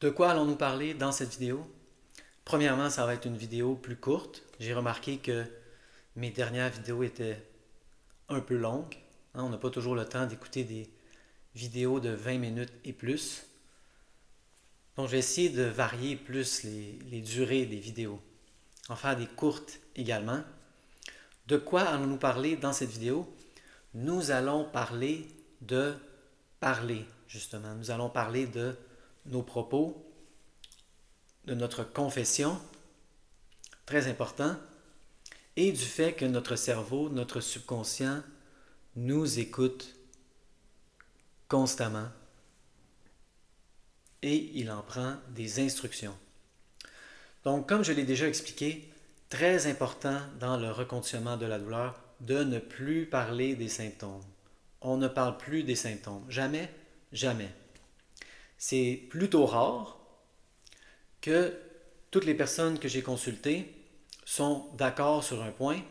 De quoi allons-nous parler dans cette vidéo? Premièrement, ça va être une vidéo plus courte. J'ai remarqué que mes dernières vidéos étaient un peu longues. On n'a pas toujours le temps d'écouter des vidéos de 20 minutes et plus. Donc, je vais essayer de varier plus les durées des vidéos. En faire des courtes également. De quoi allons-nous parler dans cette vidéo? Nous allons parler de parler, justement. Nous allons parler de nos propos, de notre confession, très important, et du fait que notre cerveau, notre subconscient, nous écoute constamment et il en prend des instructions. Donc, comme je l'ai déjà expliqué, très important dans le reconditionnement de la douleur de ne plus parler des symptômes. On ne parle plus des symptômes. Jamais, jamais. C'est plutôt rare que toutes les personnes que j'ai consultées sont d'accord sur un point.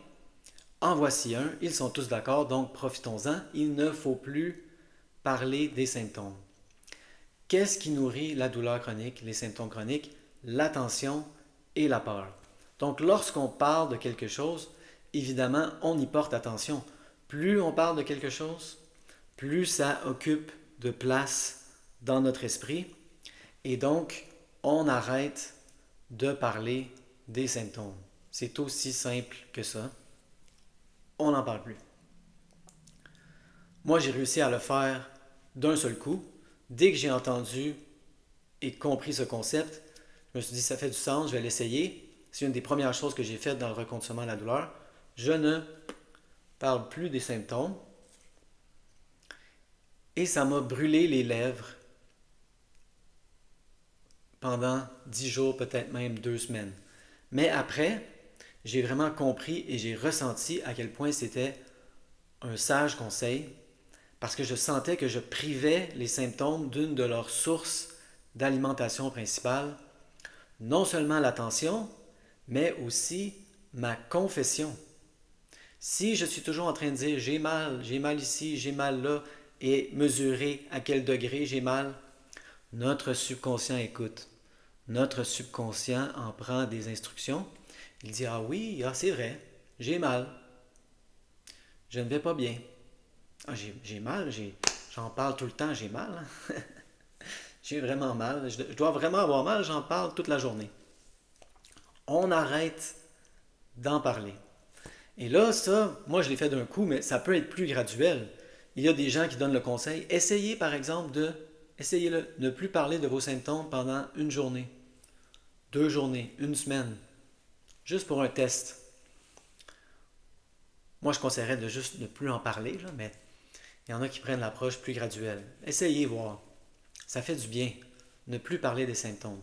En voici un, ils sont tous d'accord, donc profitons-en. Il ne faut plus parler des symptômes. Qu'est-ce qui nourrit la douleur chronique, les symptômes chroniques? La tension et la peur. Donc lorsqu'on parle de quelque chose, évidemment, on y porte attention. Plus on parle de quelque chose, plus ça occupe de place dans notre esprit et donc on arrête de parler des symptômes. C'est aussi simple que ça. On n'en parle plus. Moi, j'ai réussi à le faire d'un seul coup. Dès que j'ai entendu et compris ce concept, je me suis dit, ça fait du sens, je vais l'essayer. C'est une des premières choses que j'ai faites dans le reconditionnement de la douleur. Je ne parle plus des symptômes. Et ça m'a brûlé les lèvres pendant 10 jours, peut-être même 2 semaines. Mais après, j'ai vraiment compris et j'ai ressenti à quel point c'était un sage conseil parce que je sentais que je privais les symptômes d'une de leurs sources d'alimentation principale, non seulement l'attention, mais aussi ma confession. Si je suis toujours en train de dire j'ai mal ici, j'ai mal là, et mesurer à quel degré j'ai mal, notre subconscient écoute. Notre subconscient en prend des instructions. Il dit ah oui, ah, c'est vrai, j'ai mal, je ne vais pas bien. Ah, j'ai mal, j'en parle tout le temps, j'ai mal. J'ai vraiment mal, je dois vraiment avoir mal, j'en parle toute la journée. On arrête d'en parler. Et là, ça, moi je l'ai fait d'un coup, mais ça peut être plus graduel. Il y a des gens qui donnent le conseil. Essayez par exemple essayez-le, ne plus parler de vos symptômes pendant une journée, 2 journées, une semaine, juste pour un test. Moi je conseillerais de juste ne plus en parler, là, mais il y en a qui prennent l'approche plus graduelle. Essayez voir. Ça fait du bien. Ne plus parler des symptômes.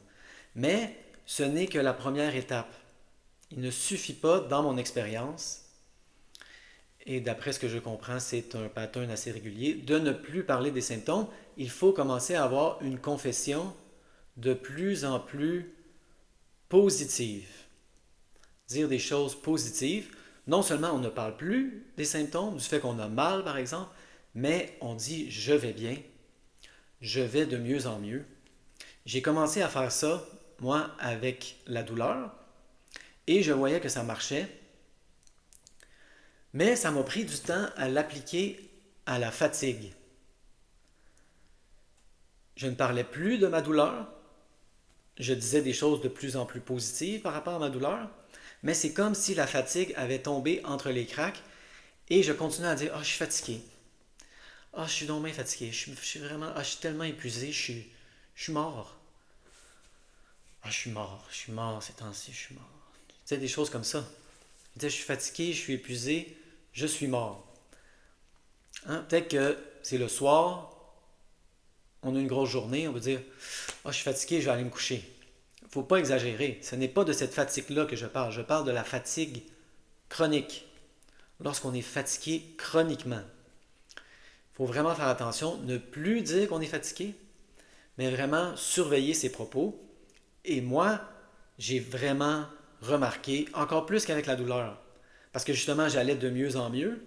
Mais ce n'est que la première étape. Il ne suffit pas, dans mon expérience, et d'après ce que je comprends, c'est un pattern assez régulier, de ne plus parler des symptômes. Il faut commencer à avoir une confession de plus en plus positive. Dire des choses positives. Non seulement on ne parle plus des symptômes, du fait qu'on a mal par exemple, mais on dit je vais bien, je vais de mieux en mieux. J'ai commencé à faire ça, moi, avec la douleur, et je voyais que ça marchait, mais ça m'a pris du temps à l'appliquer à la fatigue. Je ne parlais plus de ma douleur, je disais des choses de plus en plus positives par rapport à ma douleur, mais c'est comme si la fatigue avait tombé entre les cracks et je continuais à dire « Ah, oh, je suis fatigué. Ah, oh, je suis donc bien fatigué. Je suis vraiment... Ah, oh, je suis tellement épuisé. Je suis mort. Ah, je suis mort. Je suis mort ces temps-ci. Je suis mort. » Tu sais, des choses comme ça. Je disais « Je suis fatigué. Je suis épuisé. Je suis mort. » Hein? Peut-être que c'est le soir, on a une grosse journée, on va dire « Ah, je suis fatigué. Je vais aller me coucher. » Il ne faut pas exagérer. Ce n'est pas de cette fatigue-là que je parle. Je parle de la fatigue chronique. Lorsqu'on est fatigué chroniquement. Il faut vraiment faire attention, ne plus dire qu'on est fatigué, mais vraiment surveiller ses propos. Et moi, j'ai vraiment remarqué, encore plus qu'avec la douleur, parce que justement, j'allais de mieux en mieux,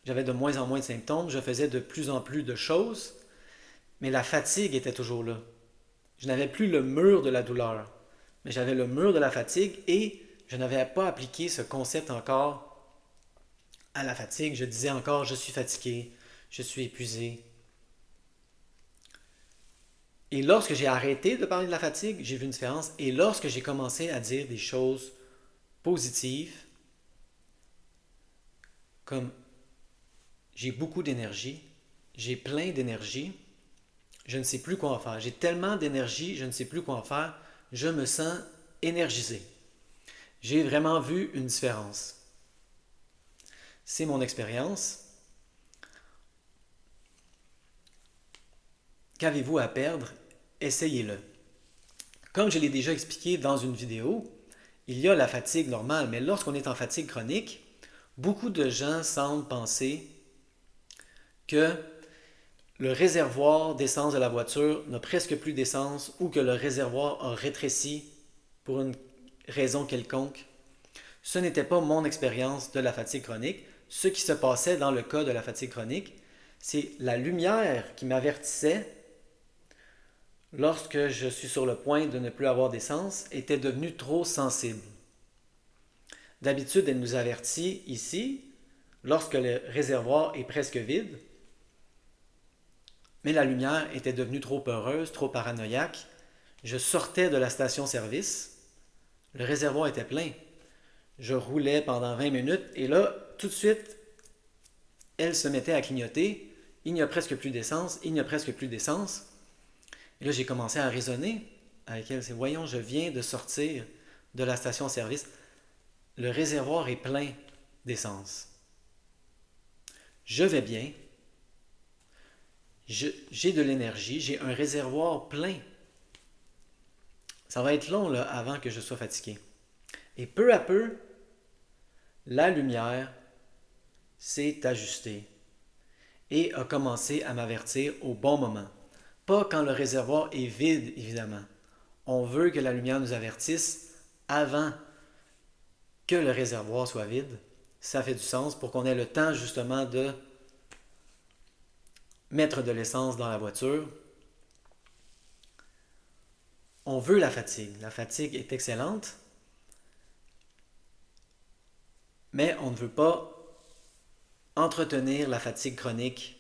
j'avais de moins en moins de symptômes, je faisais de plus en plus de choses, mais la fatigue était toujours là. Je n'avais plus le mur de la douleur, mais j'avais le mur de la fatigue et je n'avais pas appliqué ce concept encore à la fatigue. Je disais encore, je suis fatigué, je suis épuisé. Et lorsque j'ai arrêté de parler de la fatigue, j'ai vu une différence. Et lorsque j'ai commencé à dire des choses positives, comme j'ai beaucoup d'énergie, j'ai plein d'énergie, je ne sais plus quoi en faire. J'ai tellement d'énergie, je ne sais plus quoi en faire, je me sens énergisé. J'ai vraiment vu une différence. C'est mon expérience. Qu'avez-vous à perdre? Essayez-le. Comme je l'ai déjà expliqué dans une vidéo, il y a la fatigue normale, mais lorsqu'on est en fatigue chronique, beaucoup de gens semblent penser que le réservoir d'essence de la voiture n'a presque plus d'essence ou que le réservoir a rétréci pour une raison quelconque. Ce n'était pas mon expérience de la fatigue chronique. Ce qui se passait dans le cas de la fatigue chronique, c'est la lumière qui m'avertissait lorsque je suis sur le point de ne plus avoir d'essence était devenue trop sensible. D'habitude, elle nous avertit ici lorsque le réservoir est presque vide, mais la lumière était devenue trop peureuse, trop paranoïaque. Je sortais de la station-service, le réservoir était plein. Je roulais pendant 20 minutes et là, tout de suite, elle se mettait à clignoter. Il n'y a presque plus d'essence, il n'y a presque plus d'essence. Et là, j'ai commencé à raisonner avec elle. C'est, voyons, je viens de sortir de la station-service. Le réservoir est plein d'essence. Je vais bien. J'ai de l'énergie. J'ai un réservoir plein. Ça va être long là, avant que je sois fatigué. Et peu à peu, la lumière s'est ajustée et a commencé à m'avertir au bon moment. Pas quand le réservoir est vide, évidemment. On veut que la lumière nous avertisse avant que le réservoir soit vide. Ça fait du sens pour qu'on ait le temps justement de mettre de l'essence dans la voiture. On veut la fatigue. La fatigue est excellente, mais on ne veut pas entretenir la fatigue chronique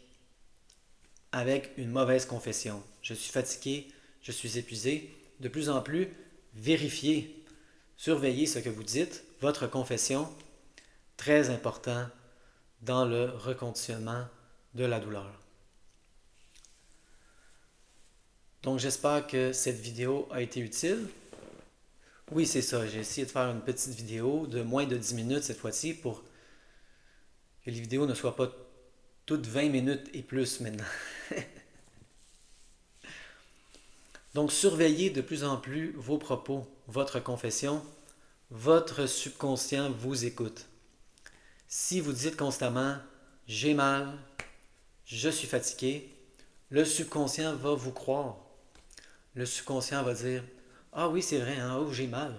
avec une mauvaise confession. Je suis fatigué, je suis épuisé. De plus en plus, vérifiez, surveillez ce que vous dites, votre confession, très important dans le reconditionnement de la douleur. Donc j'espère que cette vidéo a été utile. Oui, c'est ça, j'ai essayé de faire une petite vidéo de moins de 10 minutes cette fois-ci pour que les vidéos ne soient pas toutes 20 minutes et plus maintenant. Donc surveillez de plus en plus vos propos, votre confession. Votre subconscient vous écoute. Si vous dites constamment « j'ai mal, je suis fatigué », le subconscient va vous croire. Le subconscient va dire « ah oui, c'est vrai, hein? Oh, j'ai mal.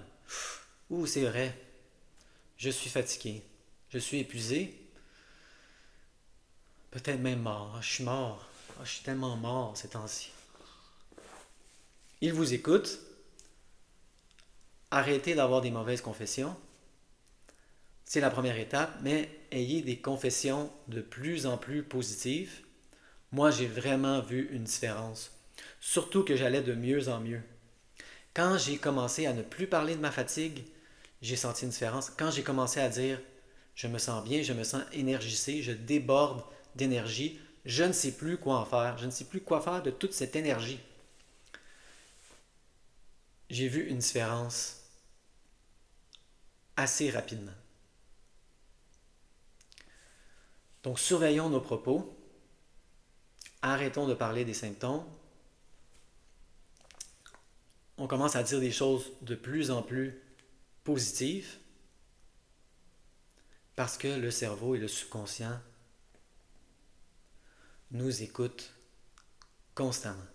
Ouh, c'est vrai, je suis fatigué, je suis épuisé, peut-être même mort. Ah, je suis mort. Ah, je suis tellement mort ces temps-ci. » Il vous écoute. Arrêtez d'avoir des mauvaises confessions. C'est la première étape, mais ayez des confessions de plus en plus positives. Moi, j'ai vraiment vu une différence. Surtout que j'allais de mieux en mieux. Quand j'ai commencé à ne plus parler de ma fatigue, j'ai senti une différence. Quand j'ai commencé à dire je me sens bien, je me sens énergisé, je déborde d'énergie, je ne sais plus quoi en faire, je ne sais plus quoi faire de toute cette énergie. J'ai vu une différence assez rapidement. Donc surveillons nos propos, arrêtons de parler des symptômes. On commence à dire des choses de plus en plus positives parce que le cerveau et le subconscient nous écoutent constamment.